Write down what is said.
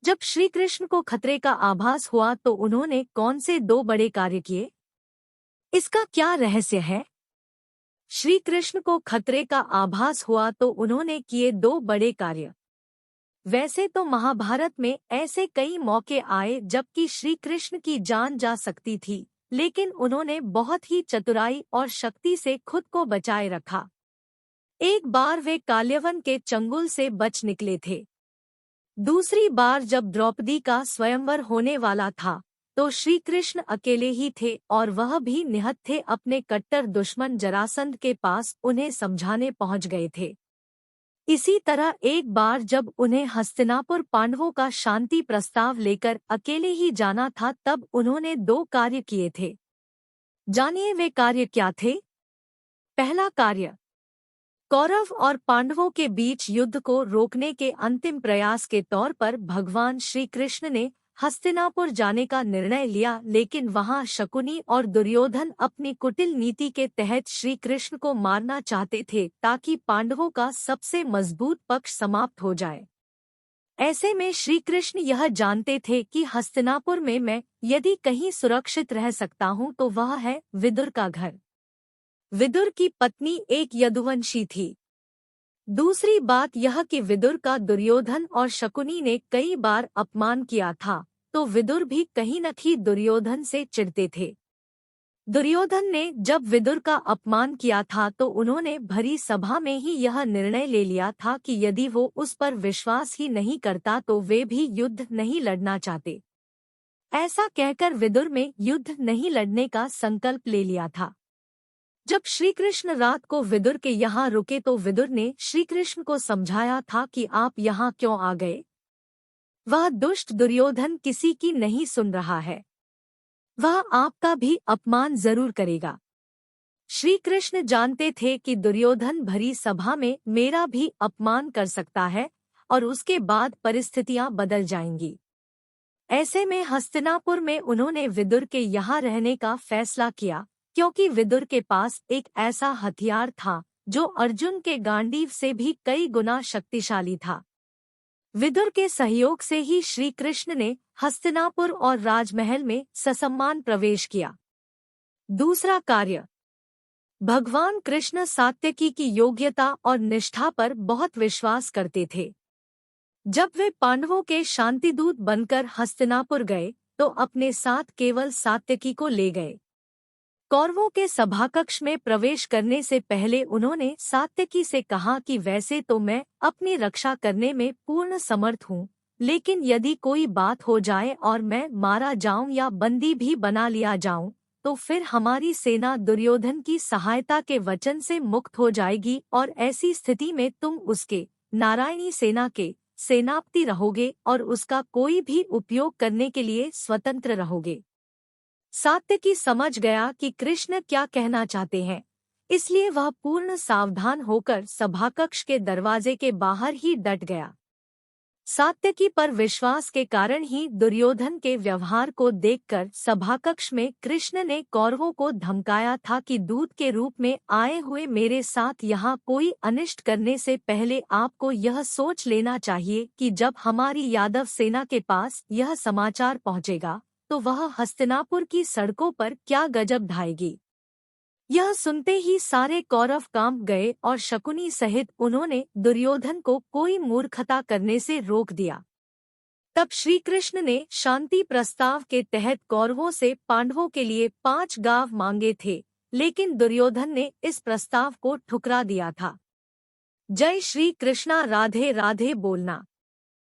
जब श्री कृष्ण को खतरे का आभास हुआ तो उन्होंने कौन से दो बड़े कार्य किए? इसका क्या रहस्य है? श्री कृष्ण को खतरे का आभास हुआ तो उन्होंने किए दो बड़े कार्य। वैसे तो महाभारत में ऐसे कई मौके आए जबकि श्री कृष्ण की जान जा सकती थी, लेकिन उन्होंने बहुत ही चतुराई और शक्ति से खुद को बचाए रखा। एक बार वे काल्यवन के चंगुल से बच निकले थे। दूसरी बार जब द्रौपदी का स्वयंवर होने वाला था तो श्री कृष्ण अकेले ही थे और वह भी निहत थे। अपने कट्टर दुश्मन जरासंध के पास उन्हें समझाने पहुंच गए थे। इसी तरह एक बार जब उन्हें हस्तिनापुर पांडवों का शांति प्रस्ताव लेकर अकेले ही जाना था तब उन्होंने दो कार्य किए थे। जानिए वे कार्य क्या थे। पहला कार्य, कौरव और पांडवों के बीच युद्ध को रोकने के अंतिम प्रयास के तौर पर भगवान श्री कृष्ण ने हस्तिनापुर जाने का निर्णय लिया, लेकिन वहां शकुनी और दुर्योधन अपनी कुटिल नीति के तहत श्री कृष्ण को मारना चाहते थे ताकि पांडवों का सबसे मजबूत पक्ष समाप्त हो जाए। ऐसे में श्री कृष्ण यह जानते थे कि हस्तिनापुर में मैं यदि कहीं सुरक्षित रह सकता हूं तो वह है विदुर का घर। विदुर की पत्नी एक यदुवंशी थी। दूसरी बात यह कि विदुर का दुर्योधन और शकुनी ने कई बार अपमान किया था, तो विदुर भी कहीं न कहीं दुर्योधन से चिढ़ते थे। दुर्योधन ने जब विदुर का अपमान किया था तो उन्होंने भरी सभा में ही यह निर्णय ले लिया था कि यदि वो उस पर विश्वास ही नहीं करता तो वे भी युद्ध नहीं लड़ना चाहते। ऐसा कहकर विदुर में युद्ध नहीं लड़ने का संकल्प ले लिया था। जब श्री कृष्ण रात को विदुर के यहाँ रुके तो विदुर ने श्री कृष्ण को समझाया था कि आप यहाँ क्यों आ गए। वह दुष्ट दुर्योधन किसी की नहीं सुन रहा है, वह आपका भी अपमान जरूर करेगा। श्री कृष्ण जानते थे कि दुर्योधन भरी सभा में मेरा भी अपमान कर सकता है और उसके बाद परिस्थितियां बदल जाएंगी। ऐसे में हस्तिनापुर में उन्होंने विदुर के यहाँ रहने का फैसला किया, क्योंकि विदुर के पास एक ऐसा हथियार था जो अर्जुन के गांडीव से भी कई गुना शक्तिशाली था। विदुर के सहयोग से ही श्री कृष्ण ने हस्तिनापुर और राजमहल में ससम्मान प्रवेश किया। दूसरा कार्य, भगवान कृष्ण सात्यकी की योग्यता और निष्ठा पर बहुत विश्वास करते थे। जब वे पांडवों के शांतिदूत बनकर हस्तिनापुर गए तो अपने साथ केवल सात्यकी को ले गए। कौरवों के सभाकक्ष में प्रवेश करने से पहले उन्होंने सात्यकी से कहा कि वैसे तो मैं अपनी रक्षा करने में पूर्ण समर्थ हूँ, लेकिन यदि कोई बात हो जाए और मैं मारा जाऊं या बंदी भी बना लिया जाऊं तो फिर हमारी सेना दुर्योधन की सहायता के वचन से मुक्त हो जाएगी और ऐसी स्थिति में तुम उसके नारायणी सेना के सेनापति रहोगे और उसका कोई भी उपयोग करने के लिए स्वतंत्र रहोगे। सात्यकी समझ गया कि कृष्ण क्या कहना चाहते हैं, इसलिए वह पूर्ण सावधान होकर सभाकक्ष के दरवाजे के बाहर ही डट गया। सात्यकी पर विश्वास के कारण ही दुर्योधन के व्यवहार को देखकर सभाकक्ष में कृष्ण ने कौरवों को धमकाया था कि दूत के रूप में आए हुए मेरे साथ यहाँ कोई अनिष्ट करने से पहले आपको यह सोच लेना चाहिए कि जब हमारी यादव सेना के पास यह समाचार पहुँचेगा तो वह हस्तिनापुर की सड़कों पर क्या गजब ढाएगी। यह सुनते ही सारे कौरव कांप गए और शकुनी सहित उन्होंने दुर्योधन को कोई मूर्खता करने से रोक दिया। तब श्री कृष्ण ने शांति प्रस्ताव के तहत कौरवों से पांडवों के लिए 5 गांव मांगे थे, लेकिन दुर्योधन ने इस प्रस्ताव को ठुकरा दिया था। जय श्री कृष्णा। राधे राधे बोलना।